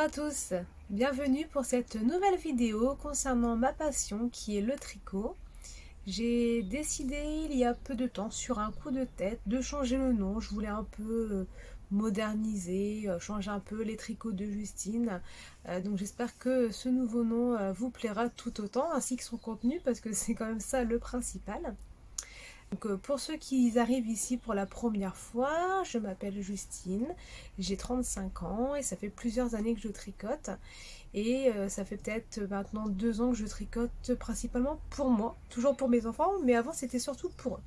à tous, bienvenue pour cette nouvelle vidéo concernant ma passion qui est le tricot. J'ai décidé il y a peu de temps sur un coup de tête de changer le nom. Je voulais un peu moderniser, changer un peu les tricots de Justine. Donc j'espère que ce nouveau nom vous plaira tout autant ainsi que son contenu parce que c'est quand même ça le principal. Donc, pour ceux qui arrivent ici pour la première fois, je m'appelle Justine, j'ai 35 ans et ça fait plusieurs années que je tricote. Et ça fait peut-être maintenant 2 ans que je tricote principalement pour moi, toujours pour mes enfants, mais avant c'était surtout pour eux.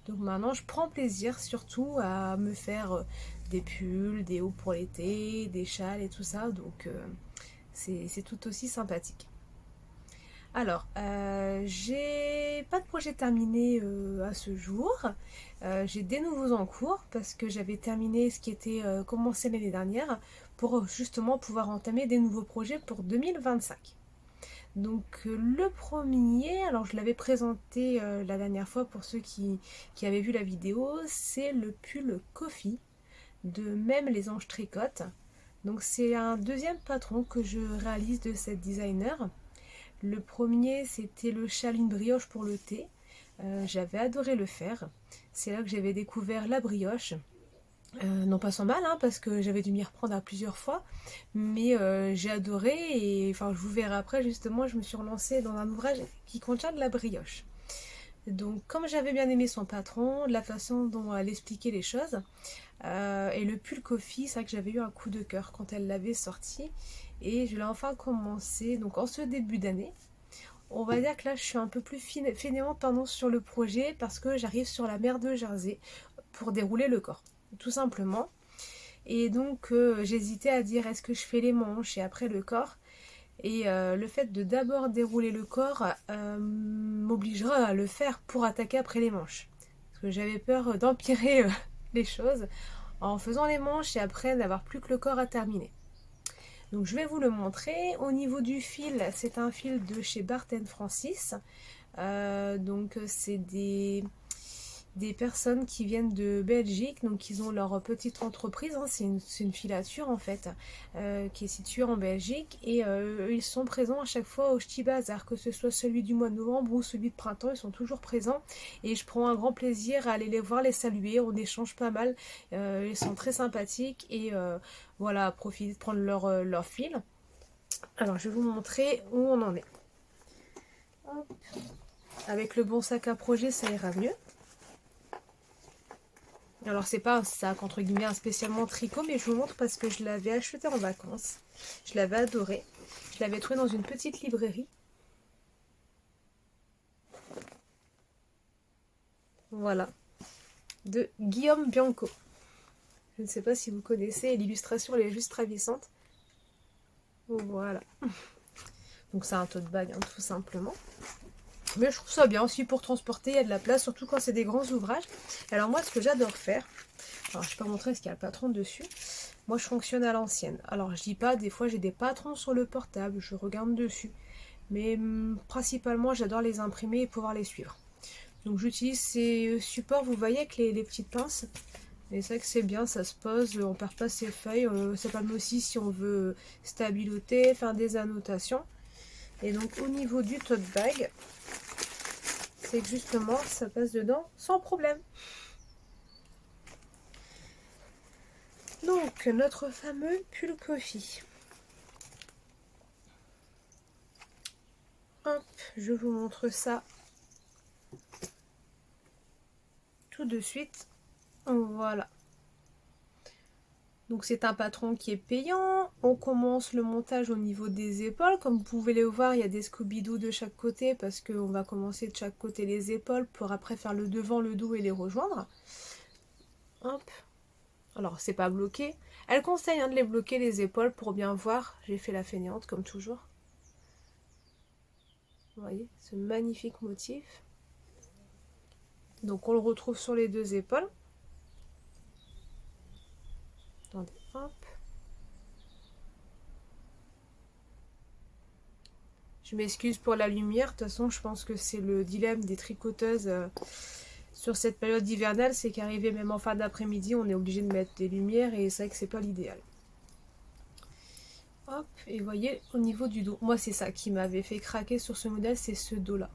Donc maintenant je prends plaisir surtout à me faire des pulls, des hauts pour l'été, des châles et tout ça, donc c'est tout aussi sympathique. Alors, j'ai pas de projet terminé à ce jour. J'ai des nouveaux en cours parce que j'avais terminé ce qui était commencé l'année dernière pour justement pouvoir entamer des nouveaux projets pour 2025. Donc le premier, alors je l'avais présenté la dernière fois pour ceux qui avaient vu la vidéo, c'est le pull Coffee de Même les Anges Tricotent. Donc c'est un deuxième patron que je réalise de cette designer. Le premier, c'était le châle une brioche pour le thé. J'avais adoré le faire. C'est là que j'avais découvert la brioche. Non pas sans mal, hein, parce que j'avais dû m'y reprendre à plusieurs fois. Mais j'ai adoré et enfin, je vous verrai après, justement, je me suis relancée dans un ouvrage qui contient de la brioche. Donc, comme j'avais bien aimé son patron, la façon dont elle expliquait les choses, et le pull Coffee, c'est vrai que j'avais eu un coup de cœur quand elle l'avait sorti. Et je l'ai enfin commencé, donc en ce début d'année. On va dire que là, je suis un peu plus fainéante sur le projet parce que j'arrive sur la mer de Jersey pour dérouler le corps, tout simplement. Et donc, j'hésitais à dire est-ce que je fais les manches et après le corps. Et le fait de d'abord dérouler le corps m'obligera à le faire pour attaquer après les manches. Parce que j'avais peur d'empirer les choses en faisant les manches et après d'avoir plus que le corps à terminer. Donc je vais vous le montrer. Au niveau du fil, c'est un fil de chez Barton Francis. Donc c'est des personnes qui viennent de Belgique, donc ils ont leur petite entreprise, hein, c'est une filature en fait, qui est située en Belgique, et ils sont présents à chaque fois au Ch'ti Bazar, que ce soit celui du mois de novembre ou celui de printemps, ils sont toujours présents, et je prends un grand plaisir à aller les voir, les saluer, on échange pas mal, ils sont très sympathiques, et voilà, profitez de prendre leur fil. Alors je vais vous montrer où on en est. Hop. Avec le bon sac à projet, ça ira mieux. Alors c'est pas un sac entre guillemets un spécialement tricot, mais je vous montre parce que je l'avais acheté en vacances. Je l'avais adoré. Je l'avais trouvé dans une petite librairie. Voilà. De Guillaume Bianco. Je ne sais pas si vous connaissez, l'illustration elle est juste ravissante. Voilà. Donc c'est un tote bag, hein, tout simplement. Mais je trouve ça bien aussi pour transporter, il y a de la place, surtout quand c'est des grands ouvrages. Alors moi ce que j'adore faire, alors je vais pas montrer ce qu'il y a le patron dessus. Moi je fonctionne à l'ancienne. Alors je dis pas, des fois j'ai des patrons sur le portable, je regarde dessus. Mais principalement j'adore les imprimer et pouvoir les suivre. Donc j'utilise ces supports, vous voyez, avec les petites pinces. Et c'est vrai que c'est bien, ça se pose, on perd pas ses feuilles. Ça permet aussi si on veut stabiloter, faire des annotations. Et donc au niveau du tote bag, c'est que justement ça passe dedans sans problème. Donc notre fameux pull Coffee. Hop, je vous montre ça tout de suite. Voilà. Donc c'est un patron qui est payant. On commence le montage au niveau des épaules. Comme vous pouvez le voir, il y a des Scooby-Doo de chaque côté parce qu'on va commencer de chaque côté les épaules pour après faire le devant, le dos et les rejoindre. Hop. Alors c'est pas bloqué. Elle conseille de les bloquer les épaules pour bien voir. J'ai fait la fainéante comme toujours. Vous voyez ce magnifique motif. Donc on le retrouve sur les deux épaules. Attendez, hop. Je m'excuse pour la lumière, de toute façon je pense que c'est le dilemme des tricoteuses sur cette période hivernale, c'est qu'arrivé même en fin d'après-midi, on est obligé de mettre des lumières et c'est vrai que c'est pas l'idéal. Hop, et vous voyez au niveau du dos. Moi, c'est ça qui m'avait fait craquer sur ce modèle, c'est ce dos-là.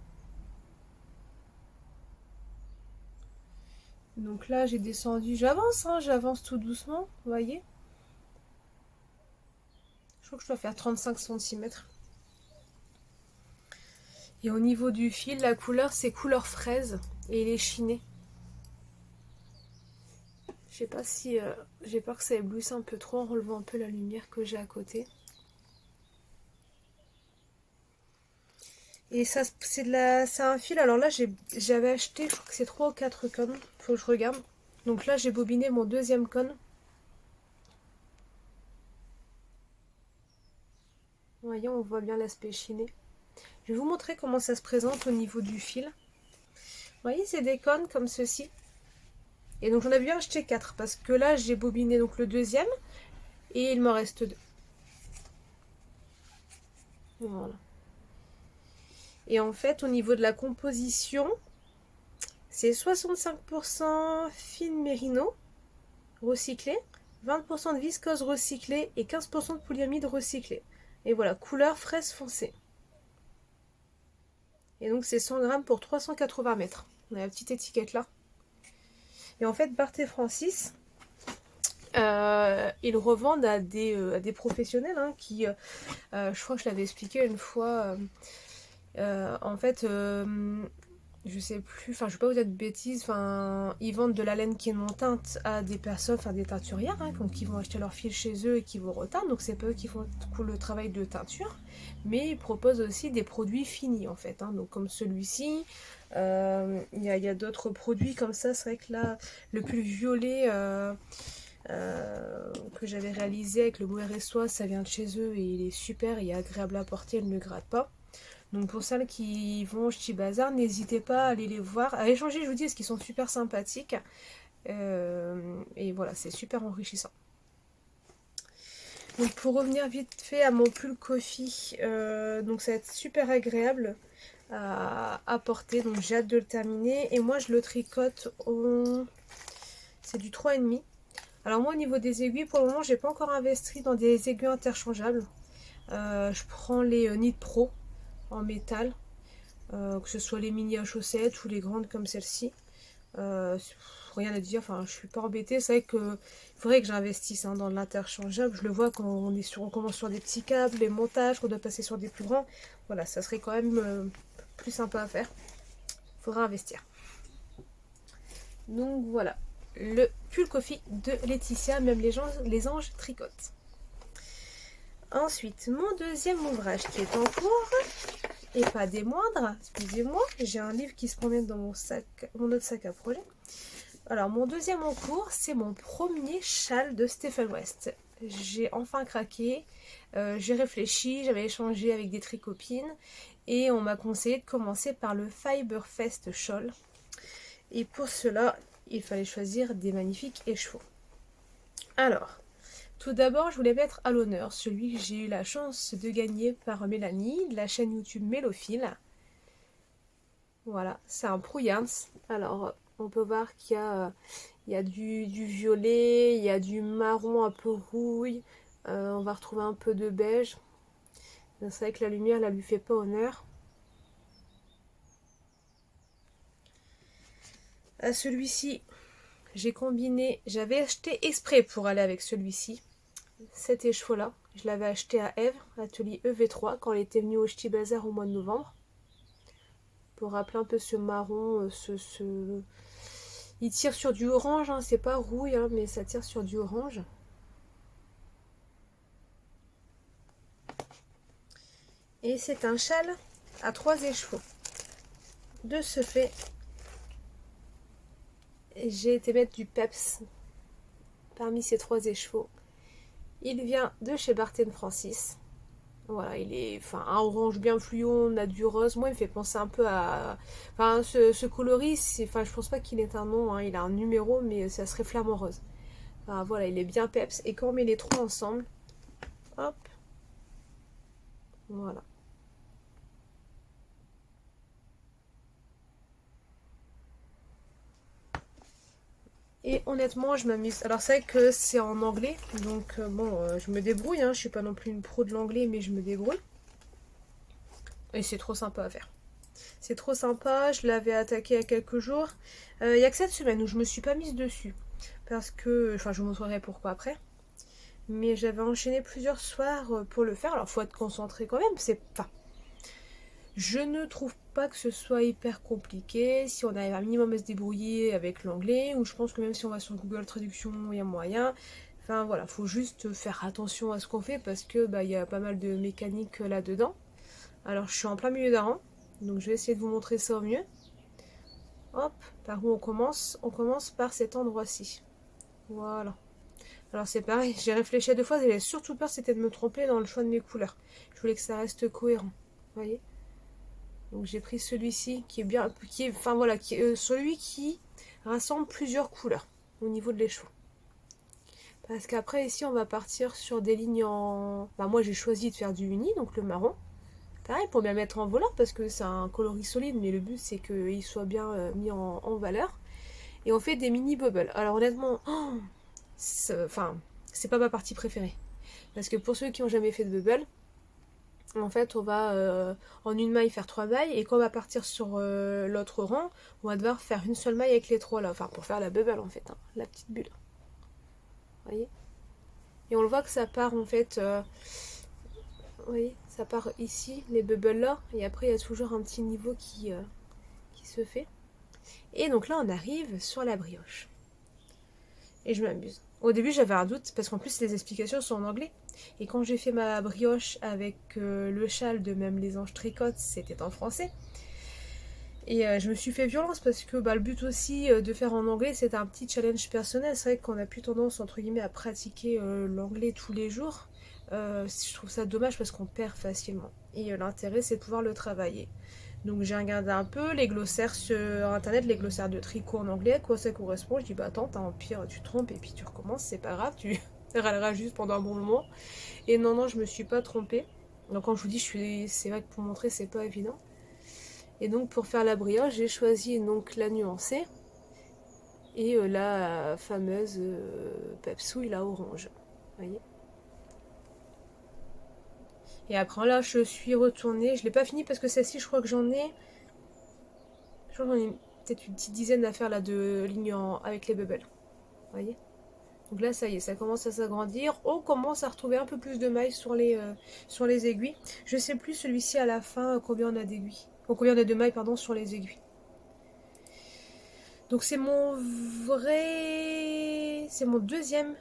Donc là, j'ai descendu, j'avance, hein, j'avance tout doucement, vous voyez. Je crois que je dois faire 35 cm. Et au niveau du fil, la couleur, c'est couleur fraise et il est chiné. Je sais pas si... j'ai peur que ça éblouisse un peu trop en relevant un peu la lumière que j'ai à côté. Et ça, c'est un fil. Alors là, j'avais acheté, je crois que c'est 3 ou 4 cônes. Faut que je regarde. Donc là, j'ai bobiné mon deuxième cône. Vous voyez, on voit bien l'aspect chiné. Je vais vous montrer comment ça se présente au niveau du fil. Vous voyez, c'est des cônes comme ceci. Et donc j'en avais bien acheté 4 parce que là, j'ai bobiné donc le deuxième et il m'en reste 2. Voilà. Et en fait, au niveau de la composition, c'est 65% fine mérino recyclé, 20% de viscose recyclé et 15% de polyamide recyclé. Et voilà, couleur fraise foncée. Et donc c'est 100 grammes pour 380 mètres. On a la petite étiquette là. Et en fait, Barth et Francis, ils revendent à des professionnels hein, qui, je crois que je l'avais expliqué une fois, en fait, je sais plus, enfin je vais pas vous dire de bêtises, enfin ils vendent de la laine qui est non teinte à des personnes, enfin des teinturières, hein, qui vont acheter leur fil chez eux et qui vont reteinter, donc c'est pas eux qui font le travail de teinture, mais ils proposent aussi des produits finis en fait, hein, donc comme celui-ci, il y a d'autres produits comme ça, c'est vrai que là le plus violet que j'avais réalisé avec le Mohair Soie, ça vient de chez eux et il est super, il est agréable à porter, il ne gratte pas. Donc pour celles qui vont chez Bazar, n'hésitez pas à aller les voir, à échanger, je vous dis, parce qu'ils sont super sympathiques. Et voilà, c'est super enrichissant. Donc pour revenir vite fait à mon pull coffee, donc ça va être super agréable à porter, donc j'ai hâte de le terminer. Et moi je le tricote c'est du 3,5. Alors moi au niveau des aiguilles, pour le moment j'ai pas encore investi dans des aiguilles interchangeables. Je prends les Knit Pro en métal. Que ce soit les mini à chaussettes ou les grandes comme celle-ci. Rien à dire, enfin je suis pas embêtée. C'est vrai que il faudrait que j'investisse hein, dans l'interchangeable. Je le vois quand on commence sur des petits câbles, les montages, qu'on doit passer sur des plus grands. Voilà, ça serait quand même plus sympa à faire. Il faudra investir. Donc voilà, le pull coffee de Laetitia, même les anges tricotent. Ensuite, mon deuxième ouvrage qui est en cours, et pas des moindres, excusez-moi, j'ai un livre qui se promène dans mon autre sac à projet. Alors, mon deuxième en cours, c'est mon premier châle de Stephen West. J'ai enfin craqué, j'ai réfléchi, j'avais échangé avec des tricopines, et on m'a conseillé de commencer par le Fiberfest Shawl. Et pour cela, il fallait choisir des magnifiques écheveaux. Alors, tout d'abord, je voulais mettre à l'honneur celui que j'ai eu la chance de gagner par Mélanie, de la chaîne YouTube Mélophile. Voilà, c'est un Prou-Yarns. Alors, on peut voir il y a du violet, il y a du marron un peu rouille. On va retrouver un peu de beige. C'est vrai que la lumière, là, lui fait pas honneur. À celui-ci, j'ai combiné, j'avais acheté exprès pour aller avec celui-ci. Cet écheveau-là, je l'avais acheté à Èvres, atelier EV3, quand elle était venue au Ch'ti Bazar au mois de novembre. Pour rappeler un peu ce marron, il tire sur du orange, hein, c'est pas rouille, hein, mais ça tire sur du orange. Et c'est un châle à 3 écheveaux. De ce fait, j'ai été mettre du peps parmi ces 3 écheveaux. Il vient de chez Barth Francis. Voilà, il est un orange bien fluo, on a du rose. Moi, il me fait penser un peu à... Enfin, ce coloris, je pense pas qu'il ait un nom, hein, il a un numéro, mais ça serait flamant rose. Enfin, voilà, il est bien peps. Et quand on met les 3 ensemble, hop, voilà. Et honnêtement, je m'amuse. Alors c'est vrai que c'est en anglais, donc bon, je me débrouille, hein. Je suis pas non plus une pro de l'anglais, mais je me débrouille. Et c'est trop sympa à faire. C'est trop sympa, je l'avais attaqué il y a quelques jours. Il y a que cette semaine où je me suis pas mise dessus. Parce que, enfin je vous montrerai pourquoi après. Mais j'avais enchaîné plusieurs soirs pour le faire. Alors faut être concentré quand même. Enfin, je ne trouve pas que ce soit hyper compliqué. Si on arrive un minimum à se débrouiller avec l'anglais, ou je pense que même si on va sur Google Traduction, il y a moyen. Enfin voilà, faut juste faire attention à ce qu'on fait parce que bah, y a pas mal de mécanique là-dedans. Alors je suis en plein milieu d'un rang, donc je vais essayer de vous montrer ça au mieux. Hop, par où on commence? On commence par cet endroit-ci. Voilà. Alors c'est pareil, j'ai réfléchi à deux fois, j'avais surtout peur c'était de me tromper dans le choix de mes couleurs. Je voulais que ça reste cohérent. Vous voyez? Donc j'ai pris celui-ci qui est bien, enfin voilà, qui est celui qui rassemble plusieurs couleurs au niveau de l'écheveau. Parce qu'après ici on va partir sur des lignes en... Bah, moi j'ai choisi de faire du uni, donc le marron. Pareil pour bien mettre en voleur parce que c'est un coloris solide, mais le but c'est qu'il soit bien mis en valeur. Et on fait des mini bubbles. Alors honnêtement, oh, c'est pas ma partie préférée. Parce que pour ceux qui ont jamais fait de bubble, en fait on va en une maille faire 3 mailles et quand on va partir sur l'autre rang, on va devoir faire une seule maille avec les 3 là. Enfin pour faire la bubble en fait, hein, la petite bulle. Vous voyez? Et on le voit que ça part en fait... vous voyez, ça part ici, les bubbles là, et après il y a toujours un petit niveau qui se fait. Et donc là on arrive sur la brioche. Et je m'amuse. Au début j'avais un doute parce qu'en plus les explications sont en anglais. Et quand j'ai fait ma brioche avec le châle de Même les anges tricotent, c'était en français. Et je me suis fait violence parce que bah, le but aussi de faire en anglais, c'est un petit challenge personnel. C'est vrai qu'on a plus tendance entre guillemets à pratiquer l'anglais tous les jours. Je trouve ça dommage parce qu'on perd facilement. Et l'intérêt c'est de pouvoir le travailler. Donc j'ai regardé un peu les glossaires sur internet, les glossaires de tricot en anglais, à quoi ça correspond. Je dis bah attends, t'as un pire, tu te trompes et puis tu recommences, c'est pas grave, tu râleras juste pendant un bon moment. Et non, non, je me suis pas trompée. Donc quand je vous dis, c'est vrai que pour montrer, c'est pas évident. Et donc pour faire la brioche, j'ai choisi donc la nuancée et la fameuse pepsouille, la orange. Vous voyez? Et après là, je suis retournée. Je l'ai pas fini parce que celle-ci, je crois que j'en ai. Je crois que j'en ai peut-être une petite dizaine à faire là de lignes avec les bubbles. Vous voyez? Donc là, ça y est, ça commence à s'agrandir. On commence à retrouver un peu plus de mailles sur les aiguilles. Je sais plus celui-ci à la fin combien on a d'aiguilles. Combien on a de mailles, pardon, sur les aiguilles. Donc c'est mon vrai... C'est mon deuxième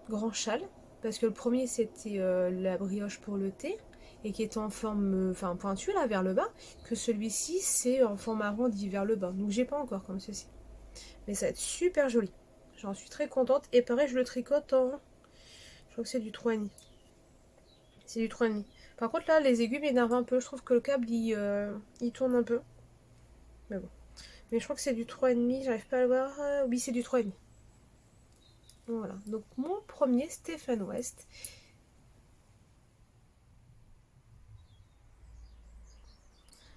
grand châle. Parce que le premier, c'était la brioche pour le thé. Et qui était en forme pointue, là, vers le bas. Que celui-ci, c'est en forme arrondie vers le bas. Donc j'ai pas encore comme ceci. Mais ça va être super joli. J'en suis très contente. Et pareil, je le tricote en... Je crois que c'est du 3,5. C'est du 3,5. Par contre, là, les aiguilles m'énervent un peu. Je trouve que le câble, il tourne un peu. Mais bon. Mais je crois que c'est du 3,5. J'arrive pas à le voir. Oui, c'est du 3,5. Voilà. Donc, mon premier Stephen West.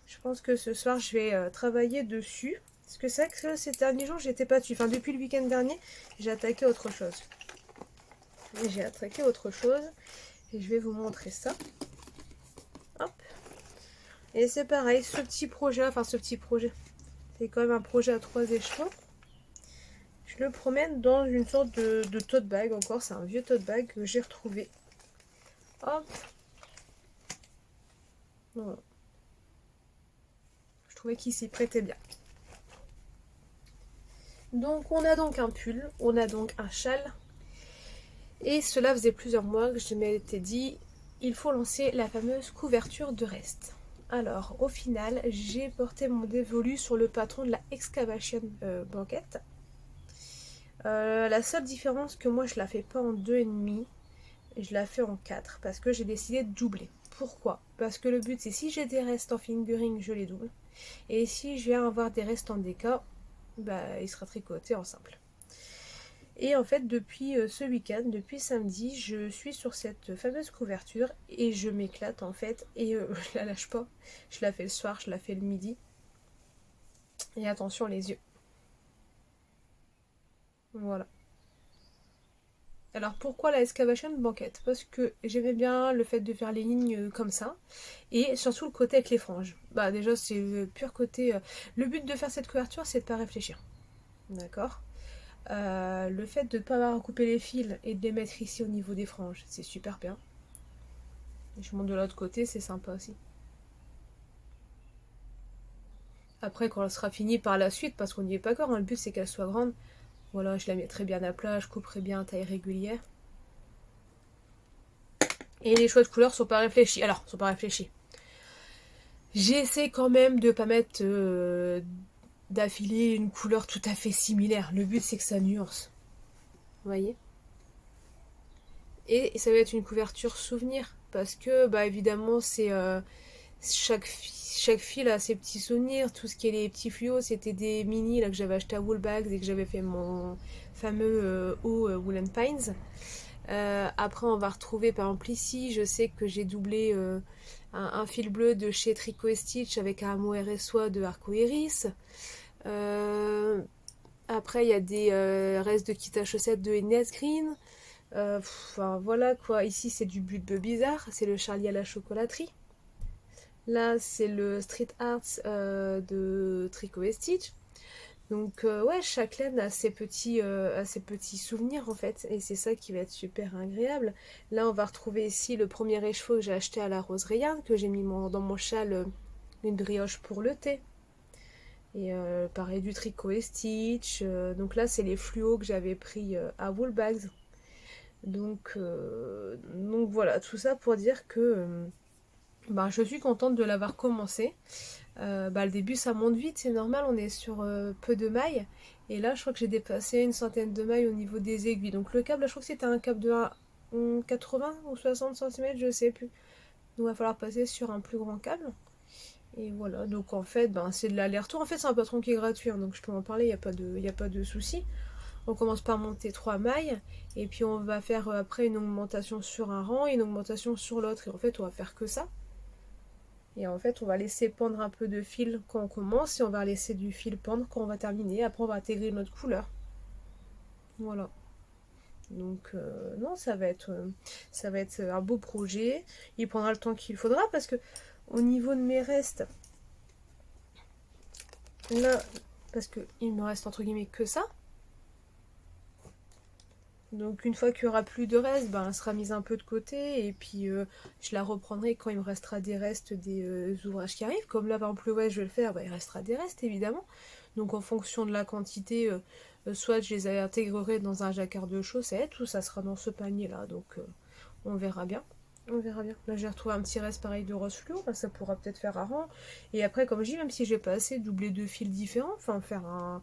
Je pense que ce soir, je vais travailler dessus. Parce que c'est vrai que ces derniers jours, j'étais pas dessus. Enfin, depuis le week-end dernier, j'ai attaqué autre chose. Et j'ai attaqué autre chose. Et je vais vous montrer ça. Hop. Et c'est pareil, ce petit projet, c'est quand même un projet à 3 échelons. Je le promène dans une sorte de tote bag encore, c'est un vieux tote bag que j'ai retrouvé. Hop. Voilà. Je trouvais qu'il s'y prêtait bien. Donc on a donc un pull, on a donc un châle. Et cela faisait plusieurs mois que je m'étais dit, il faut lancer la fameuse couverture de reste. Alors au final, j'ai porté mon dévolu sur le patron de la Excavation Blanket. La seule différence que moi je la fais pas en 2,5, je la fais en 4 parce que j'ai décidé de doubler. Pourquoi? Parce que le but c'est si j'ai des restes en fingering, je les double. Et si je viens avoir des restes en déca, bah, il sera tricoté en simple. Et en fait depuis ce week-end, depuis samedi, je suis sur cette fameuse couverture et je m'éclate en fait et je la lâche pas. Je la fais le soir, je la fais le midi. Et attention les yeux. Voilà. Alors pourquoi la excavation banquette? Parce que j'aimais bien le fait de faire les lignes comme ça, et surtout le côté avec les franges. Bah déjà c'est le pur côté... Le but de faire cette couverture c'est de pas réfléchir. D'accord. Le fait de ne pas avoir coupé les fils et de les mettre ici au niveau des franges, c'est super bien. Et je monte de l'autre côté, c'est sympa aussi. Après, quand elle sera finie par la suite, parce qu'on n'y est pas encore, hein, le but c'est qu'elle soit grande. Voilà, je la mettrai bien à plat, je couperai bien à taille régulière. Et les choix de couleurs sont pas réfléchis. Alors, sont pas réfléchis. J'essaie quand même de pas mettre d'affilée une couleur tout à fait similaire. Le but c'est que ça nuance. Vous voyez? Et ça va être une couverture souvenir. Parce que, bah évidemment, c'est chaque fil a ses petits souvenirs. Tout ce qui est les petits fluos, c'était des mini là, que j'avais acheté à Woolbags et que j'avais fait mon fameux haut Woolen Pines. Après, on va retrouver par exemple ici, je sais que j'ai doublé un fil bleu de chez Tricot et Stitch avec un mohair et soie de Arcoiris. Euh, Après, il y a des restes de kit à chaussettes de Inès Green. Enfin, voilà quoi. Ici, c'est du but bizarre. C'est le Charlie à la chocolaterie. Là, c'est le Street Arts de Tricot et Stitch. Donc ouais, chaque laine a ses petits souvenirs en fait, et c'est ça qui va être super agréable. Là, on va retrouver ici le premier écheveau que j'ai acheté à la Rose Rayanne, que j'ai mis dans mon châle une brioche pour le thé. Et pareil du Tricot et Stitch. Donc là, c'est les fluos que j'avais pris à Woolbags. Donc voilà, tout ça pour dire que bah, je suis contente de l'avoir commencé. Bah, le début ça monte vite, c'est normal, on est sur peu de mailles. Et là je crois que j'ai dépassé une centaine de mailles au niveau des aiguilles. Donc le câble, je crois que c'était un câble de 80 ou 60 cm, je sais plus. Donc il va falloir passer sur un plus grand câble. Et voilà, donc en fait ben, c'est de l'aller-retour. En fait c'est un patron qui est gratuit, hein, donc je peux en parler, y a pas de souci. On commence par monter 3 mailles et puis on va faire après une augmentation sur un rang et une augmentation sur l'autre. Et en fait on va faire que ça. Et en fait, on va laisser pendre un peu de fil quand on commence et on va laisser du fil pendre quand on va terminer. Après, on va intégrer notre couleur. Voilà. Donc, non, ça va être un beau projet. Il prendra le temps qu'il faudra parce que au niveau de mes restes, là, parce qu'il me reste entre guillemets que ça. Donc une fois qu'il n'y aura plus de reste, ben, elle sera mise un peu de côté et puis je la reprendrai quand il me restera des restes des ouvrages qui arrivent. Comme là par exemple le ouais je vais le faire, ben, il restera des restes évidemment. Donc en fonction de la quantité, soit je les intégrerai dans un jacquard de chaussettes ou ça sera dans ce panier là. Donc on verra bien. On verra bien. Là j'ai retrouvé un petit reste pareil de rose fluo, ben, ça pourra peut-être faire un rang. Et après comme je dis, même si j'ai pas assez, doubler deux fils différents, enfin faire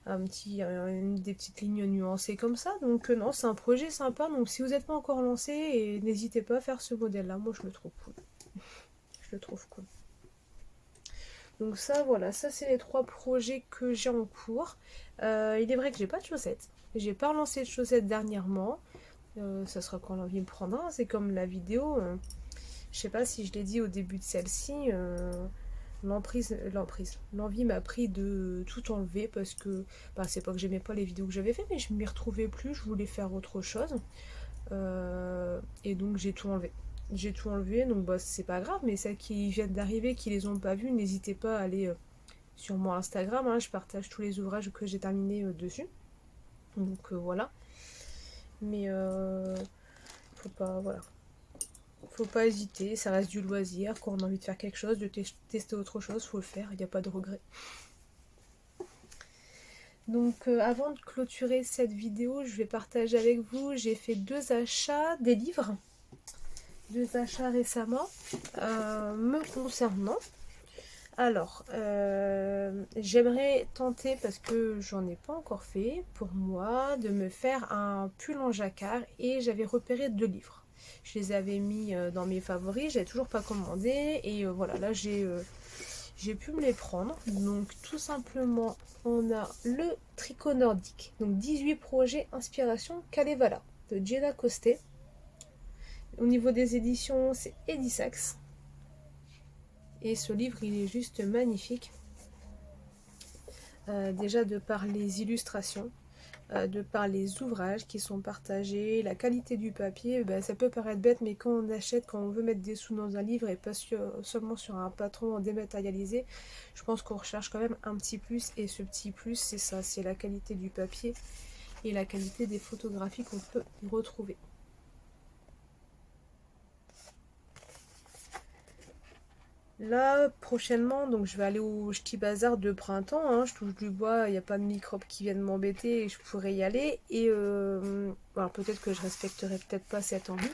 des petites lignes nuancées comme ça. Donc non, c'est un projet sympa. Donc si vous n'êtes pas encore lancé, n'hésitez pas à faire ce modèle-là. Moi, je le trouve cool. Je le trouve cool. Donc ça, voilà, ça c'est les 3 projets que j'ai en cours. Il est vrai que j'ai pas de chaussettes. J'ai pas relancé de chaussettes dernièrement. Ça sera quand l'envie me prendra. C'est comme la vidéo. Je sais pas si je l'ai dit au début de celle-ci. L'envie m'a pris de tout enlever parce que bah, c'est pas que j'aimais pas les vidéos que j'avais fait, mais je m'y retrouvais plus, je voulais faire autre chose. Et donc j'ai tout enlevé. J'ai tout enlevé, donc bah, c'est pas grave, mais celles qui viennent d'arriver, qui les ont pas vues, n'hésitez pas à aller sur mon Instagram, hein, je partage tous les ouvrages que j'ai terminés dessus. Donc voilà. Mais faut pas, voilà, faut pas hésiter, ça reste du loisir. Quand on a envie de faire quelque chose, de tester autre chose, faut le faire, il n'y a pas de regret. Donc avant de clôturer cette vidéo, je vais partager avec vous, j'ai fait 2 achats, des livres. 2 achats récemment me concernant. Alors, j'aimerais tenter, parce que j'en ai pas encore fait, pour moi, de me faire un pull en jacquard et j'avais repéré 2 livres. Je les avais mis dans mes favoris, j'avais toujours pas commandé et voilà, là j'ai pu me les prendre. Donc tout simplement, on a le tricot nordique, donc 18 projets inspiration Kalevala de Jenna Costé. Au niveau des éditions, c'est Edisax. Et ce livre, il est juste magnifique. Déjà de par les illustrations. de par les ouvrages qui sont partagés, la qualité du papier. Ça peut paraître bête, mais quand on achète, quand on veut mettre des sous dans un livre et pas seulement sur un patron dématérialisé, je pense qu'on recherche quand même un petit plus, et ce petit plus, c'est ça, c'est la qualité du papier et la qualité des photographies qu'on peut y retrouver. Là, prochainement, donc je vais aller au Ch'ti Bazar de printemps, hein, je touche du bois, il n'y a pas de microbes qui viennent m'embêter et je pourrais y aller. Et alors peut-être que je respecterai peut-être pas cette envie,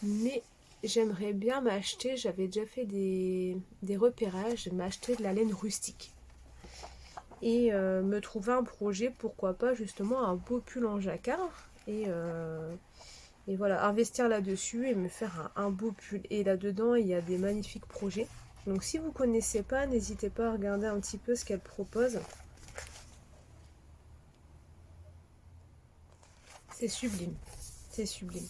mais j'aimerais bien m'acheter, j'avais déjà fait des repérages, m'acheter de la laine rustique. Et me trouver un projet, pourquoi pas justement un beau pull en jacquard. Et voilà, investir là-dessus et me faire un beau pull. Et là-dedans, il y a des magnifiques projets. Donc si vous ne connaissez pas, n'hésitez pas à regarder un petit peu ce qu'elle propose. C'est sublime. C'est sublime.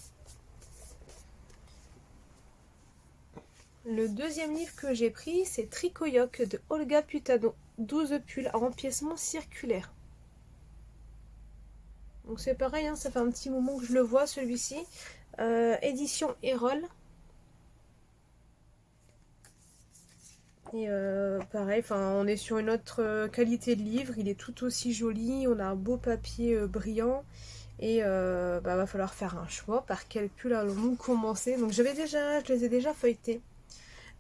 Le deuxième livre que j'ai pris, c'est Tricoyoc de Olga Putano. 12 pulls à empiècement circulaire. Donc c'est pareil, hein, ça fait un petit moment que je le vois celui-ci. Édition Erol. Et pareil, on est sur une autre qualité de livre, il est tout aussi joli, on a un beau papier brillant. Et va falloir faire un choix. Par quel pull allons-nous commencer? Donc je les ai déjà feuilletés.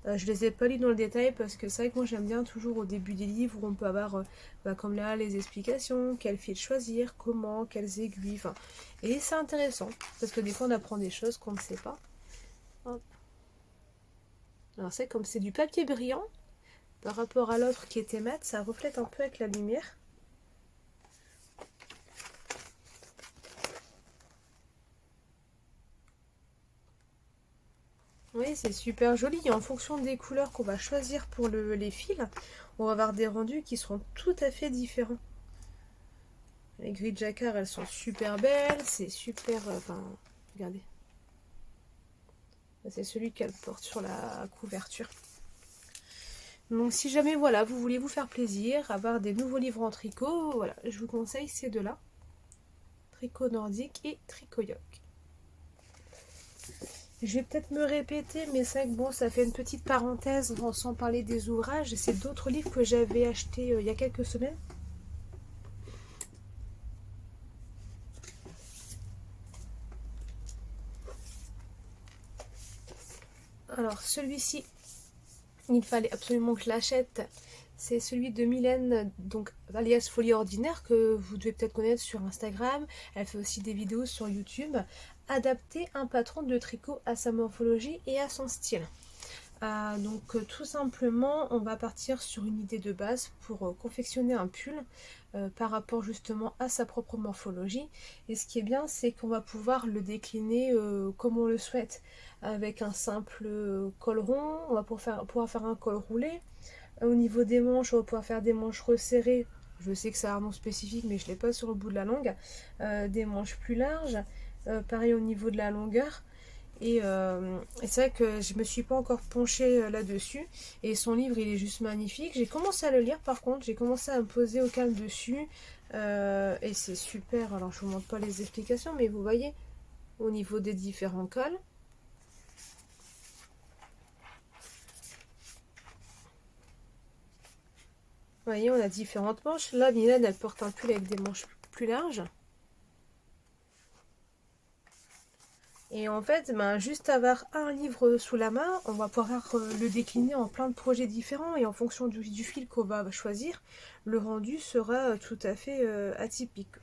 Je les ai pas lus dans le détail parce que c'est vrai que moi j'aime bien toujours au début des livres où on peut avoir comme là les explications, quel fil choisir, comment, quelles aiguilles. Et c'est intéressant parce que des fois on apprend des choses qu'on ne sait pas. Hop. Alors c'est comme c'est du papier brillant par rapport à l'autre qui était mat, ça reflète un peu avec la lumière. Oui, c'est super joli. Et en fonction des couleurs qu'on va choisir pour les fils, on va avoir des rendus qui seront tout à fait différents. Les grilles de jacquard, elles sont super belles. C'est super... regardez. C'est celui qu'elle porte sur la couverture. Donc si jamais, voilà, vous voulez vous faire plaisir, avoir des nouveaux livres en tricot, voilà, je vous conseille ces deux-là. Tricot nordique et Tricoyoc. Je vais peut-être me répéter, mais c'est vrai que bon, ça fait une petite parenthèse sans parler des ouvrages. C'est d'autres livres que j'avais achetés il y a quelques semaines. Alors celui-ci, il fallait absolument que je l'achète. C'est celui de Mylène, donc alias Folie Ordinaire, que vous devez peut-être connaître sur Instagram. Elle fait aussi des vidéos sur YouTube. Adapter un patron de tricot à sa morphologie et à son style. Donc tout simplement, on va partir sur une idée de base pour confectionner un pull par rapport justement à sa propre morphologie. Et ce qui est bien, c'est qu'on va pouvoir le décliner comme on le souhaite, avec un simple col rond. On va pouvoir faire un col roulé. Au niveau des manches, on va pouvoir faire des manches resserrées. Je sais que c'est un nom spécifique, mais je ne l'ai pas sur le bout de la langue. Des manches plus larges. Pareil au niveau de la longueur. Et c'est vrai que je me suis pas encore penchée là-dessus. Et son livre, il est juste magnifique. J'ai commencé à le lire par contre. J'ai commencé à me poser au calme dessus. Et c'est super. Alors je vous montre pas les explications, mais vous voyez au niveau des différents cols. Vous voyez, on a différentes manches. Là, Mylène, elle porte un pull avec des manches plus larges. Et en fait, juste avoir un livre sous la main, on va pouvoir le décliner en plein de projets différents. Et en fonction du fil qu'on va choisir, le rendu sera tout à fait atypique.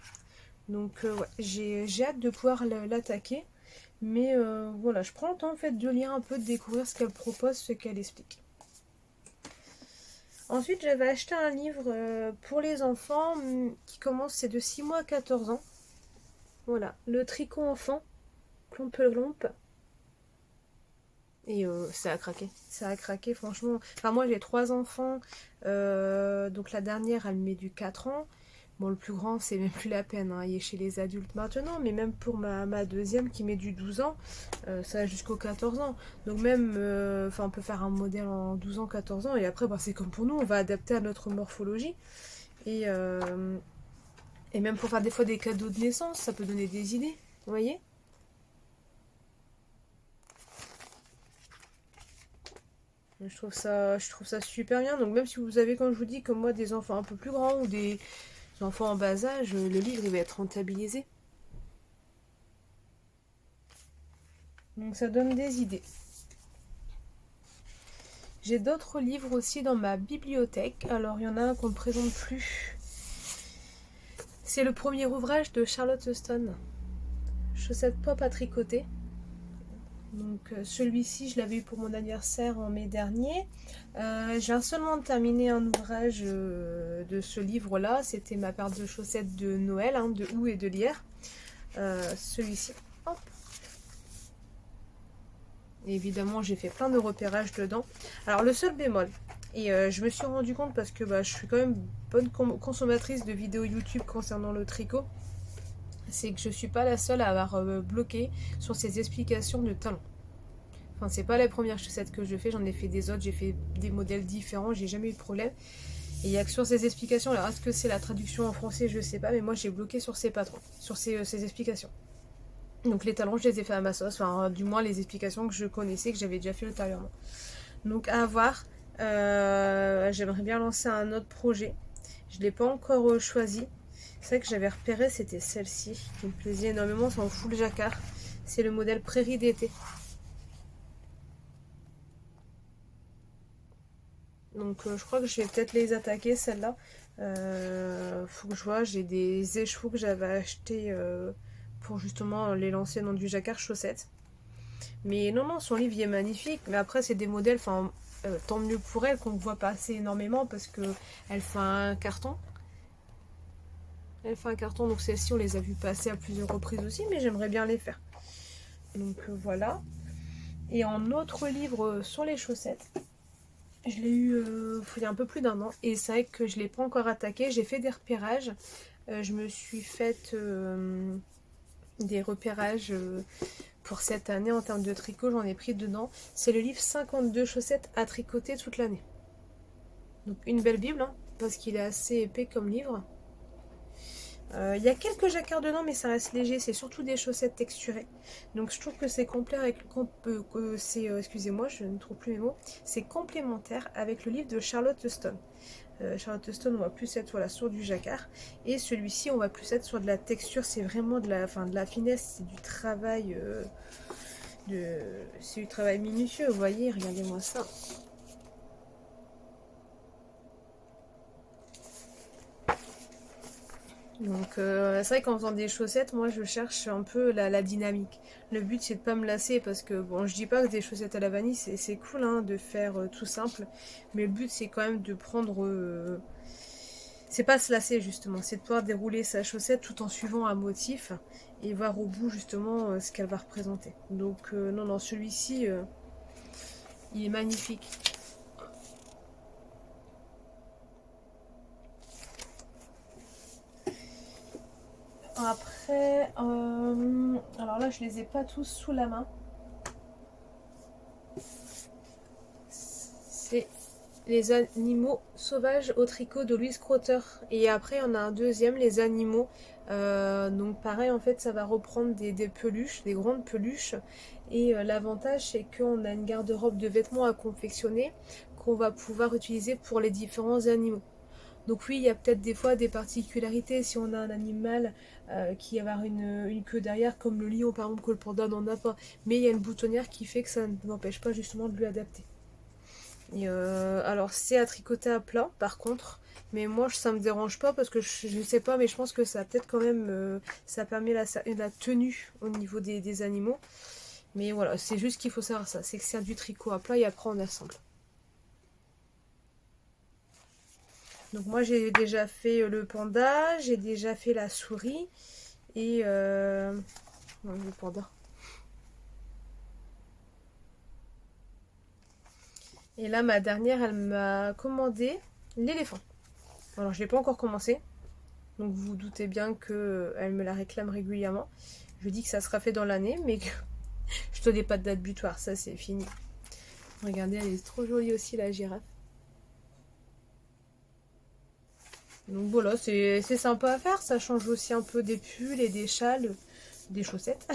Donc ouais, j'ai hâte de pouvoir l'attaquer. Mais voilà, je prends le temps en fait de lire un peu, de découvrir ce qu'elle propose, ce qu'elle explique. Ensuite, j'avais acheté un livre pour les enfants qui commence, c'est de 6 mois à 14 ans. Voilà, le tricot enfant, plompe. Et ça a craqué franchement. Enfin moi j'ai 3 enfants, donc la dernière elle met du 4 ans. Bon le plus grand c'est même plus la peine, hein, il est chez les adultes maintenant, mais même pour ma deuxième qui met du 12 ans, ça va jusqu'aux 14 ans. Donc même, on peut faire un modèle en 12 ans, 14 ans, et après c'est comme pour nous, on va adapter à notre morphologie. Et Et même pour faire des fois des cadeaux de naissance, ça peut donner des idées, vous voyez? Je trouve ça super bien. Donc même si vous avez, comme je vous dis, comme moi, des enfants un peu plus grands ou des enfants en bas âge, le livre il va être rentabilisé. Donc ça donne des idées. J'ai d'autres livres aussi dans ma bibliothèque. Alors il y en a un qu'on ne présente plus. C'est le premier ouvrage de Charlotte Huston. Chaussettes pop à tricoter. Donc celui-ci, je l'avais eu pour mon anniversaire en mai dernier. Je viens seulement de terminer un ouvrage de ce livre-là. C'était ma paire de chaussettes de Noël, hein, de houx et de lierre. Celui-ci. Hop. Et évidemment, j'ai fait plein de repérages dedans. Alors le seul bémol, et je me suis rendu compte parce que je suis quand même bonne consommatrice de vidéos YouTube concernant le tricot, c'est que je suis pas la seule à avoir bloqué sur ces explications de talons. Enfin, c'est pas la première chaussette que je fais, j'en ai fait des autres, j'ai fait des modèles différents, j'ai jamais eu de problème. Et il y a que sur ces explications, alors est-ce que c'est la traduction en français, je sais pas, mais moi j'ai bloqué sur ces patrons, sur ces explications. Donc les talons, je les ai fait à ma sauce, enfin du moins les explications que je connaissais, que j'avais déjà fait ultérieurement. Donc à voir, j'aimerais bien lancer un autre projet. Je ne l'ai pas encore choisi. C'est vrai que j'avais repéré, c'était celle-ci qui me plaisait énormément, c'est en full jacquard. C'est le modèle Prairie d'été. Donc je crois que je vais peut-être les attaquer celle-là. Faut que je vois, j'ai des écheveaux que j'avais achetés pour justement les lancer dans du jacquard chaussette. Mais non, son livre il est magnifique. Mais après, c'est des modèles, enfin, tant mieux pour elle qu'on ne voit pas assez énormément parce que elle fait un carton. Elle fait un carton, donc celle-ci, on les a vues passer à plusieurs reprises aussi, mais j'aimerais bien les faire. Donc voilà. Et en autre livre sur les chaussettes, je l'ai eu il y a un peu plus d'un an. Et c'est vrai que je ne l'ai pas encore attaqué. J'ai fait des repérages. Je me suis fait des repérages pour cette année en termes de tricot. J'en ai pris dedans. C'est le livre 52 chaussettes à tricoter toute l'année. Donc une belle bible, hein, parce qu'il est assez épais comme livre. Il y a quelques jacquards dedans, mais ça reste léger. C'est surtout des chaussettes texturées. Donc je trouve que c'est complet avec excusez-moi, je ne trouve plus mes mots. C'est complémentaire avec le livre de Charlotte Huston. Charlotte Huston, on va plus être voilà, sur du jacquard. Et celui-ci, on va plus être sur de la texture. C'est vraiment de la finesse. C'est du travail, c'est du travail minutieux. Vous voyez, regardez-moi ça. Donc c'est vrai qu'en faisant des chaussettes, moi je cherche un peu la dynamique. Le but c'est de pas me lasser parce que bon, je dis pas que des chaussettes à la vanille c'est cool hein, de faire tout simple, mais le but c'est quand même de prendre, c'est pas se lasser justement, c'est de pouvoir dérouler sa chaussette tout en suivant un motif et voir au bout justement ce qu'elle va représenter. Donc non celui-ci il est magnifique. Après, alors là, je les ai pas tous sous la main. C'est les animaux sauvages au tricot de Louise Crotter. Et après, on a un deuxième, les animaux. Donc pareil, en fait, ça va reprendre des peluches, des grandes peluches. Et l'avantage, c'est qu'on a une garde-robe de vêtements à confectionner qu'on va pouvoir utiliser pour les différents animaux. Donc oui, il y a peut-être des fois des particularités si on a un animal qui va avoir une queue derrière, comme le lion par exemple, que le panda n'en a pas. Mais il y a une boutonnière qui fait que ça ne m'empêche pas justement de lui adapter. Et alors c'est à tricoter à plat par contre, mais moi ça me dérange pas parce que je sais pas, mais je pense que ça peut-être quand même, ça permet la tenue au niveau des animaux. Mais voilà, c'est juste qu'il faut savoir ça, c'est que c'est du tricot à plat et après on assemble. Donc moi j'ai déjà fait le panda, j'ai déjà fait la souris et non, le panda. Et là ma dernière elle m'a commandé l'éléphant. Alors je l'ai pas encore commencé, donc vous vous doutez bien que elle me la réclame régulièrement. Je dis que ça sera fait dans l'année, mais que je te dis pas de date butoir, ça c'est fini. Regardez, elle est trop jolie aussi la girafe. Donc voilà, c'est sympa à faire, ça change aussi un peu des pulls et des châles, des chaussettes,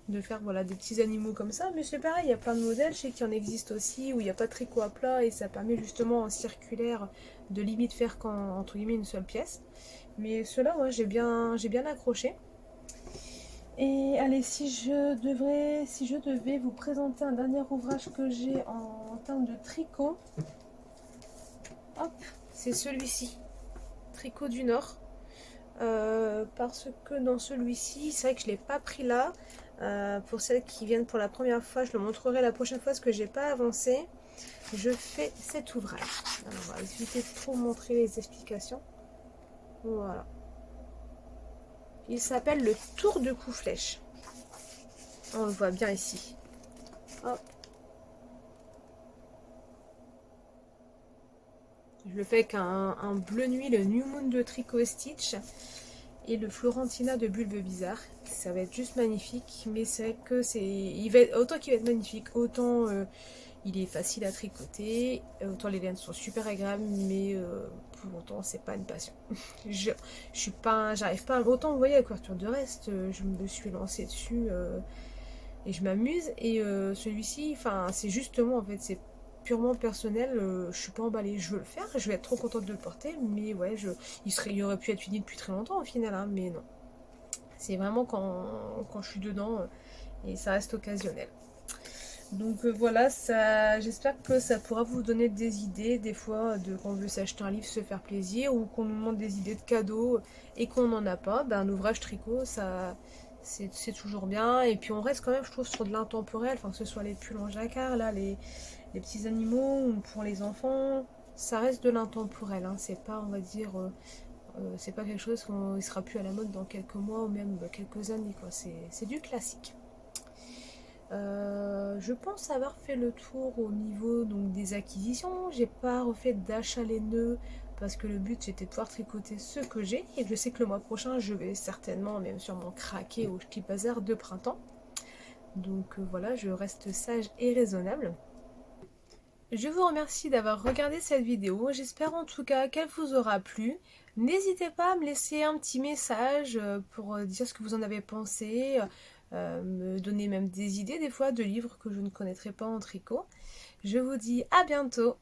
de faire voilà des petits animaux comme ça. Mais c'est pareil, il y a plein de modèles, je sais qu'il y en existe aussi, où il n'y a pas de tricot à plat et ça permet justement en circulaire de limite faire qu'en entre guillemets une seule pièce. Mais ceux-là, ouais, j'ai bien accroché. Et allez, si je devais vous présenter un dernier ouvrage que j'ai en termes de tricot, hop, c'est celui-ci, Tricot du Nord. Parce que dans celui-ci, c'est vrai que je ne l'ai pas pris là. Pour celles qui viennent pour la première fois, je le montrerai la prochaine fois parce que j'ai pas avancé. Je fais cet ouvrage. Alors, on va éviter de trop montrer les explications. Voilà. Il s'appelle le Tour de cou-flèche. On le voit bien ici. Hop. Je le fais avec un bleu nuit, le New Moon de Tricot Stitch et le Florentina de Bulbe Bizarre. Ça va être juste magnifique, mais c'est vrai que autant qu'il va être magnifique, autant il est facile à tricoter, autant les laines sont super agréables, mais pour autant c'est pas une passion. je suis pas, j'arrive pas. Autant vous voyez la couverture de reste, je me suis lancée dessus et je m'amuse. Et celui-ci, enfin c'est justement en fait c'est purement personnel, je suis pas emballée, je veux le faire, je vais être trop contente de le porter, mais ouais, il aurait pu être fini depuis très longtemps au final, hein, mais non. C'est vraiment quand je suis dedans et ça reste occasionnel. Donc voilà, j'espère que ça pourra vous donner des idées, des fois, de quand on veut s'acheter un livre, se faire plaisir, ou qu'on nous demande des idées de cadeaux et qu'on n'en a pas. Ben, un ouvrage tricot, c'est toujours bien. Et puis on reste quand même, je trouve, sur de l'intemporel, enfin, que ce soit les pulls en jacquard, là, les petits animaux, ou pour les enfants, ça reste de l'intemporel. Hein. C'est pas, on va dire, c'est pas quelque chose qui sera plus à la mode dans quelques mois ou même quelques années, quoi. C'est du classique. Je pense avoir fait le tour au niveau donc des acquisitions. J'ai pas refait d'achat laineux parce que le but c'était de pouvoir tricoter ce que j'ai et je sais que le mois prochain je vais certainement, même sûrement craquer au Ch'ti Bazar de printemps. Donc voilà, je reste sage et raisonnable. Je vous remercie d'avoir regardé cette vidéo. J'espère en tout cas qu'elle vous aura plu. N'hésitez pas à me laisser un petit message pour dire ce que vous en avez pensé, me donner même des idées des fois de livres que je ne connaîtrais pas en tricot. Je vous dis à bientôt.